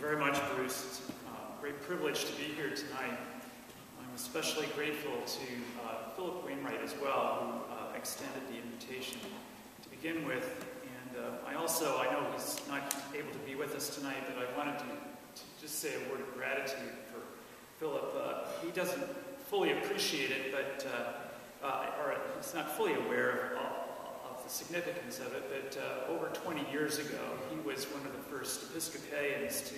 very much, Bruce. It's a great privilege to be here tonight. I'm especially grateful to Philip Wainwright as well, who extended the invitation to begin with. And I know he's not able to be with us tonight, but I wanted to just say a word of gratitude for Philip. He doesn't fully appreciate it, but or he's not fully aware of the significance of it, but over 20 years ago, he was one of the first Episcopalians to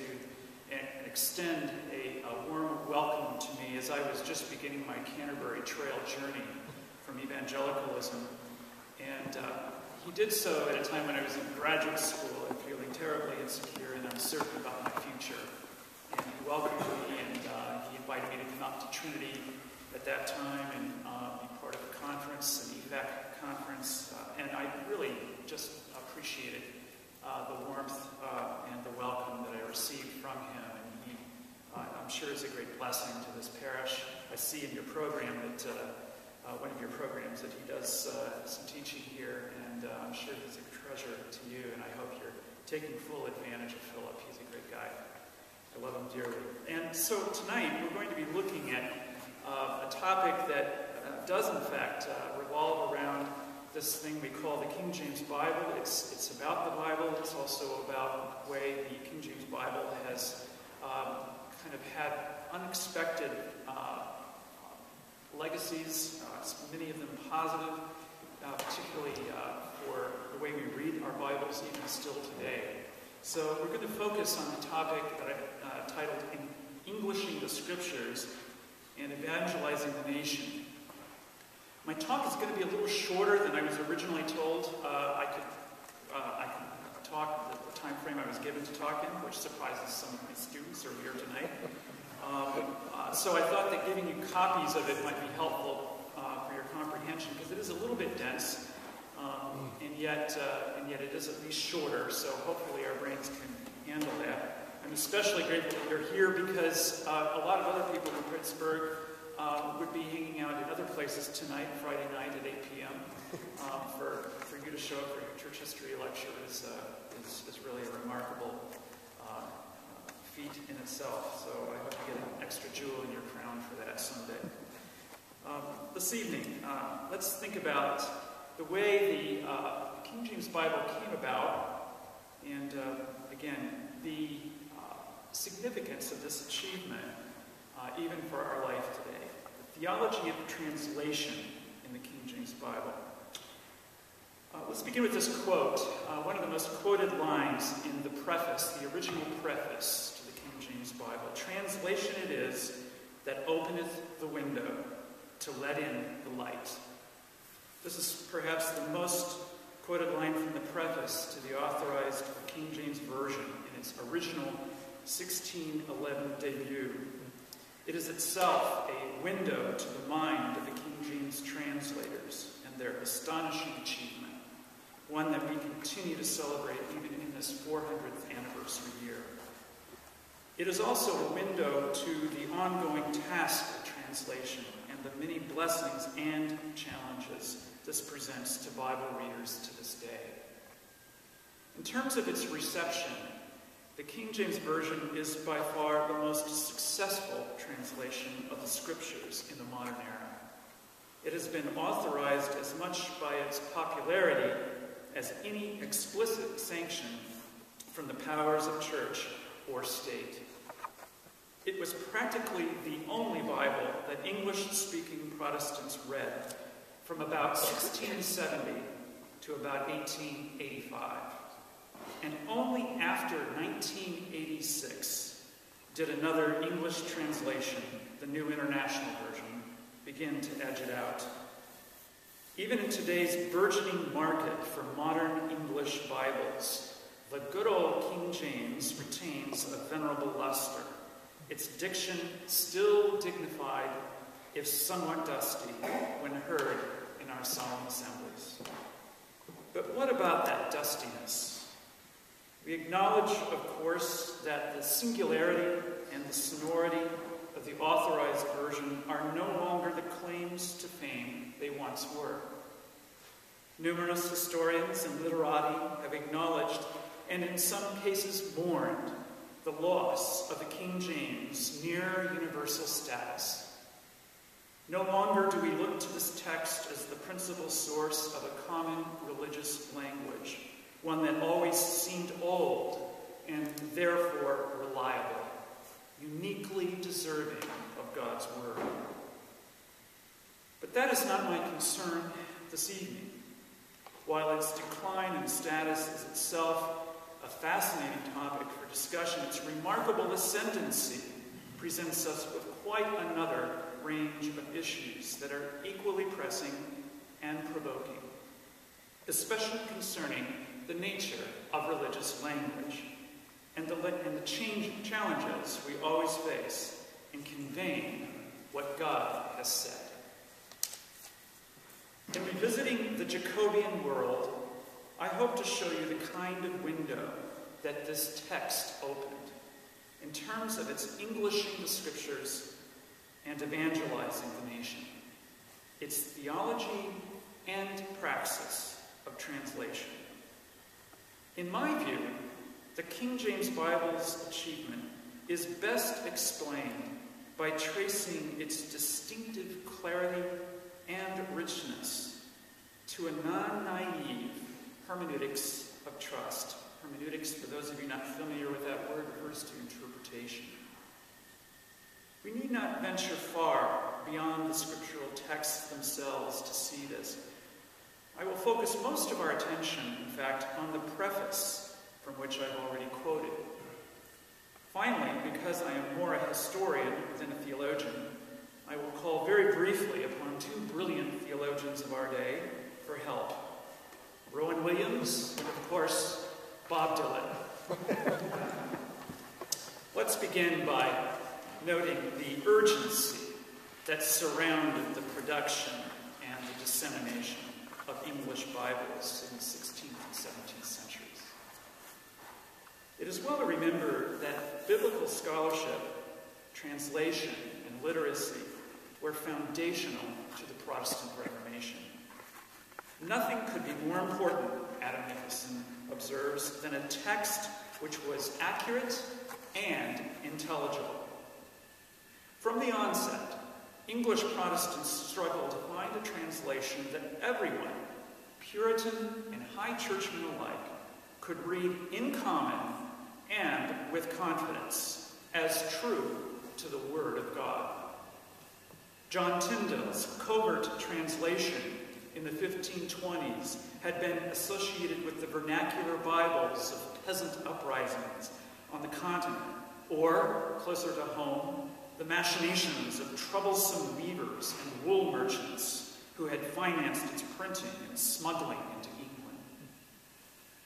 extend a warm welcome to me as I was just beginning my Canterbury Trail journey from evangelicalism. And he did so at a time when I was in graduate school and feeling terribly insecure and uncertain about my future. And he welcomed me, and he invited me to come out to Trinity at that time and be part of a conference, an EVAC conference. And I really just appreciated the warmth and the welcome that I received from him. And he, I'm sure, is a great blessing to this parish. I see in your program that one of your programs that he does some teaching here, and I'm sure he's a treasure to you, and I hope you're taking full advantage of Philip. He's a great guy. I love him dearly. And so tonight we're going to be looking at a topic that does in fact revolve around this thing we call the King James Bible. It's about the Bible. It's also about the way the King James Bible has kind of had unexpected legacies, many of them positive, particularly for the way we read our Bibles even still today. So we're going to focus on the topic that I titled Englishing the Scriptures and Evangelizing the Nation. My talk is going to be a little shorter than I was originally told. I could talk the time frame I was given to talk in, which surprises some of my students who are here tonight. So I thought that giving you copies of it might be helpful for your comprehension, because it is a little bit dense, and yet it is at least shorter. So hopefully our brains can handle that. I'm especially grateful that you're here because a lot of other people in Pittsburgh would be hanging out in other places tonight, Friday night at 8 p.m. For you to show up for your church history lecture is really a remarkable feat in itself. So I hope you get an extra jewel in your crown for that someday. This evening, let's think about the way the King James Bible came about, and again, the significance of this achievement even for our life today. The theology of translation in the King James Bible. Let's begin with this quote, one of the most quoted lines in the preface, the original preface to the King James Bible. Translation it is that openeth the window to let in the light. This is perhaps the most quoted line from the preface to the authorized King James Version in its original 1611 debut. It is itself a window to the mind of the King James translators and their astonishing achievement, one that we continue to celebrate even in this 400th anniversary year. It is also a window to the ongoing task of translation and the many blessings and challenges this presents to Bible readers to this day. In terms of its reception, the King James Version is by far the most successful translation of the Scriptures in the modern era. It has been authorized as much by its popularity as any explicit sanction from the powers of church or state. It was practically the only Bible that English-speaking Protestants read from about 1670 to about 1885. And only after 1986 did another English translation, the New International Version, begin to edge it out. Even in today's burgeoning market for modern English Bibles, the good old King James retains a venerable luster, its diction still dignified, if somewhat dusty, when heard in our solemn assemblies. But what about that dustiness? We acknowledge, of course, that the singularity and the sonority of the authorized version are no longer the claims to fame they once were. Numerous historians and literati have acknowledged, and in some cases mourned, the loss of the King James' near universal status. No longer do we look to this text as the principal source of a common religious language, one that always seemed old and therefore reliable, uniquely deserving of God's word. But that is not my concern this evening. While its decline in status is itself a fascinating topic for discussion, its remarkable ascendancy presents us with quite another range of issues that are equally pressing and provoking, especially concerning the nature of religious language and the challenges we always face in conveying what God has said. In revisiting the Jacobean world, I hope to show you the kind of window that this text opened in terms of its Englishing the Scriptures and evangelizing the nation, its theology and praxis of translation. In my view, the King James Bible's achievement is best explained by tracing its distinctive clarity and richness to a non-naive hermeneutics of trust. Hermeneutics, for those of you not familiar with that word, refers to interpretation. We need not venture far beyond the scriptural texts themselves to see this. I will focus most of our attention, in fact, on the preface from which I've already quoted. Finally, because I am more a historian than a theologian, I will call very briefly upon two brilliant theologians of our day for help. Rowan Williams and, of course, Bob Dylan. Let's begin by noting the urgency that surrounded the production and the dissemination of English Bibles in the 16th and 17th centuries. It is well to remember that biblical scholarship, translation, and literacy were foundational to the Protestant Reformation. Nothing could be more important, Adam Nicholson observes, than a text which was accurate and intelligible. From the onset, English Protestants struggled to find a translation that everyone, Puritan and High Churchman alike, could read in common and with confidence as true to the Word of God. John Tyndale's covert translation in the 1520s had been associated with the vernacular Bibles of peasant uprisings on the continent, or, closer to home, the machinations of troublesome weavers and wool merchants who had financed its printing and smuggling into England.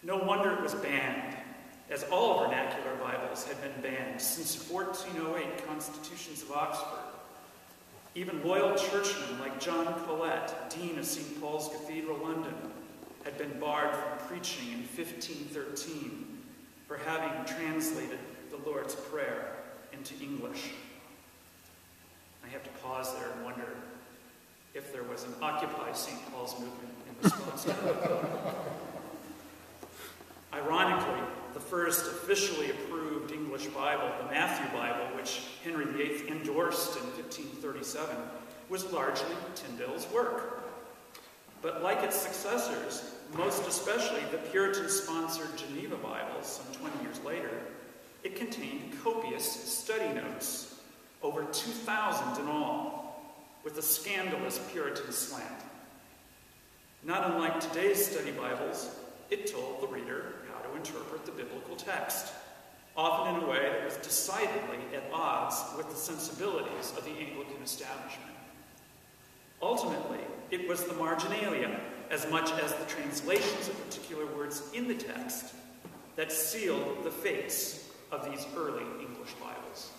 No wonder it was banned, as all vernacular Bibles had been banned since 1408 Constitutions of Oxford. Even loyal churchmen like John Colet, Dean of St. Paul's Cathedral, London, had been barred from preaching in 1513 for having translated the Lord's Prayer into English. I have to pause there and wonder if there was an Occupy St. Paul's movement in response to that. Ironically, the first officially approved English Bible, the Matthew Bible, which Henry VIII endorsed in 1537, was largely Tyndale's work. But like its successors, most especially the Puritan-sponsored Geneva Bibles some 20 years later, it contained copious study notes, over 2,000 in all, with a scandalous Puritan slant. Not unlike today's study Bibles, it told the reader how to interpret the biblical text, often in a way that was decidedly at odds with the sensibilities of the Anglican establishment. Ultimately, it was the marginalia, as much as the translations of particular words in the text, that sealed the fates of these early English Bibles.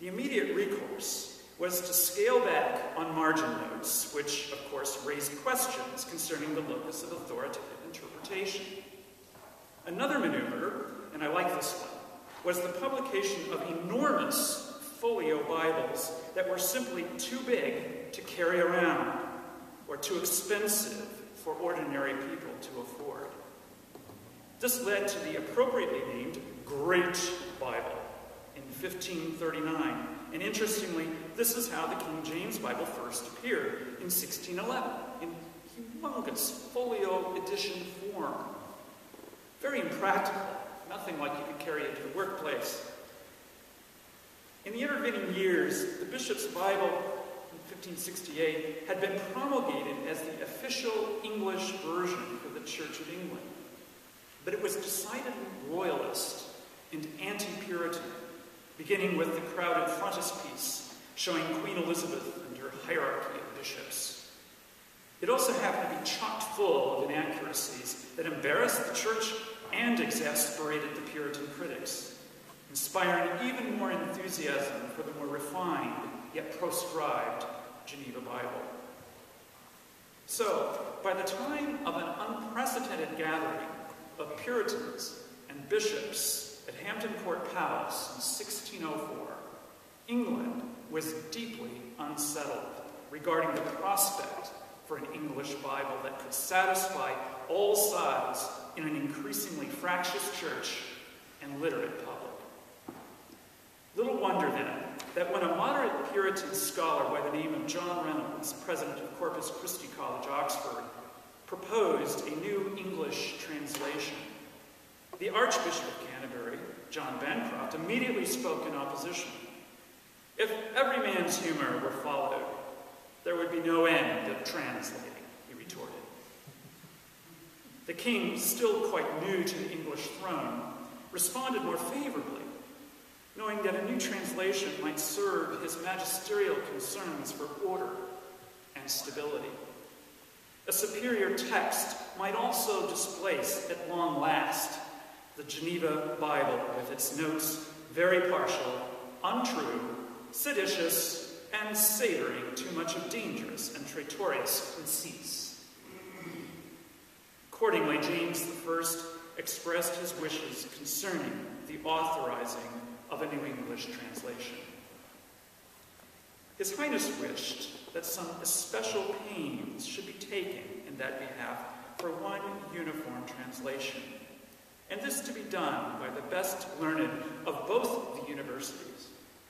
The immediate recourse was to scale back on margin notes, which, of course, raised questions concerning the locus of authoritative interpretation. Another maneuver, and I like this one, was the publication of enormous folio Bibles that were simply too big to carry around or too expensive for ordinary people to afford. This led to the appropriately named Great Bible in 1539. And interestingly, this is how the King James Bible first appeared in 1611, in humongous folio edition form. Very impractical, nothing like you could carry it to the workplace. In the intervening years, the Bishop's Bible in 1568 had been promulgated as the official English version for the Church of England. But it was decidedly royalist and anti-Puritan, beginning with the crowded frontispiece showing Queen Elizabeth and her hierarchy of bishops. It also happened to be chock full of inaccuracies that embarrassed the Church and exasperated the Puritan critics, inspiring even more enthusiasm for the more refined yet proscribed Geneva Bible. So, by the time of an unprecedented gathering of Puritans and bishops at Hampton Court Palace in 1604, England was deeply unsettled regarding the prospect for an English Bible that could satisfy all sides in an increasingly fractious church and literate public. Little wonder, then, that when a moderate Puritan scholar by the name of John Reynolds, president of Corpus Christi College, Oxford, proposed a new English translation, the Archbishop of Canterbury, John Bancroft, immediately spoke in opposition. If every man's humor were followed, there would be no end of translating, he retorted. The king, still quite new to the English throne, responded more favorably, knowing that a new translation might serve his magisterial concerns for order and stability. A superior text might also displace, at long last, the Geneva Bible with its notes very partial, untrue, seditious, and savoring too much of dangerous and traitorous conceits. Accordingly, James I expressed his wishes concerning the authorizing of a New English translation. His Highness wished that some especial pains should be taken in that behalf for one uniform translation, and this to be done by the best learned of both the universities,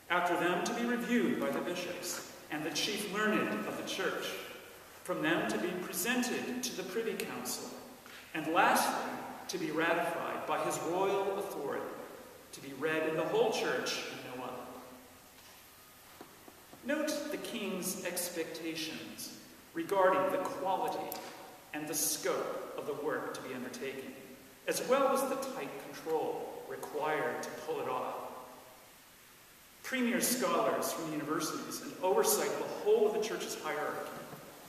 after them to be reviewed by the bishops and the chief learned of the church, from them to be presented to the Privy Council, and lastly, to be ratified by his royal authority, to be read in the whole church and no other. Note the king's expectations regarding the quality and the scope of the work to be undertaken, as well as the tight control required to pull it off. Premier scholars from the universities and oversight of the whole of the church's hierarchy,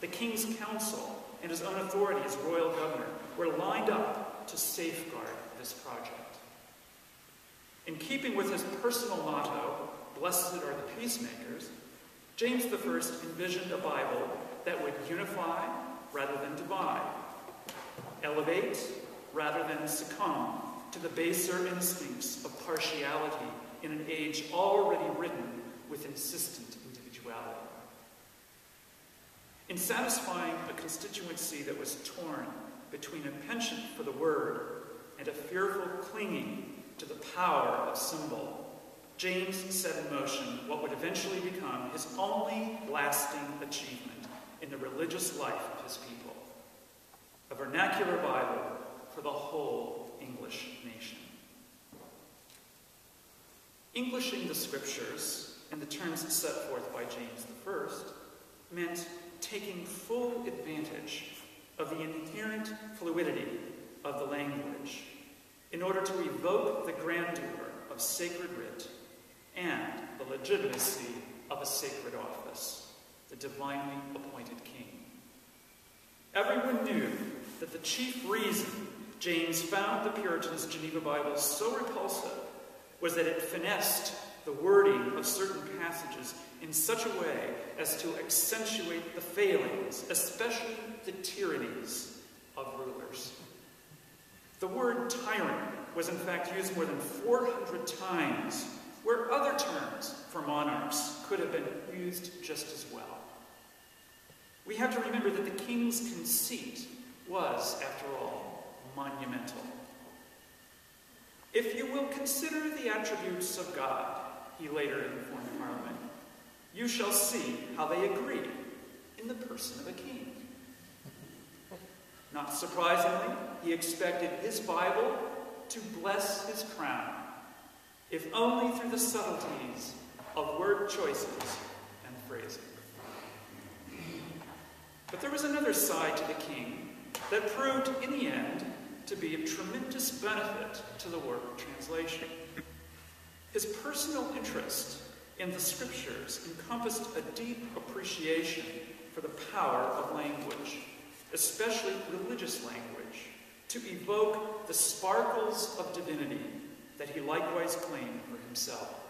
the king's council, and his own authority as royal governor were lined up to safeguard this project. In keeping with his personal motto, "Blessed are the peacemakers," James I envisioned a Bible that would unify rather than divide, elevate rather than succumb to the baser instincts of partiality in an age already ridden with insistent individuality. In satisfying a constituency that was torn between a penchant for the word and a fearful clinging to the power of symbol, James set in motion what would eventually become his only lasting achievement in the religious life of his people: a vernacular Bible for the whole English nation. Englishing the scriptures, in the terms set forth by James I, meant taking full advantage of the inherent fluidity of the language in order to evoke the grandeur of sacred writ and the legitimacy of a sacred office, the divinely appointed king. Everyone knew that the chief reason James found the Puritans' Geneva Bible so repulsive was that it finessed the wording of certain passages in such a way as to accentuate the failings, especially the tyrannies, of rulers. The word tyrant was in fact used more than 400 times, where other terms for monarchs could have been used just as well. We have to remember that the king's conceit was, after all, monumental. "If you will consider the attributes of God," he later informed Parliament, "you shall see how they agree in the person of a king." Not surprisingly, he expected his Bible to bless his crown, if only through the subtleties of word choices and phrasing. But there was another side to the king that proved, in the end, to be of tremendous benefit to the work of translation. His personal interest in the scriptures encompassed a deep appreciation for the power of language, especially religious language, to evoke the sparkles of divinity that he likewise claimed for himself.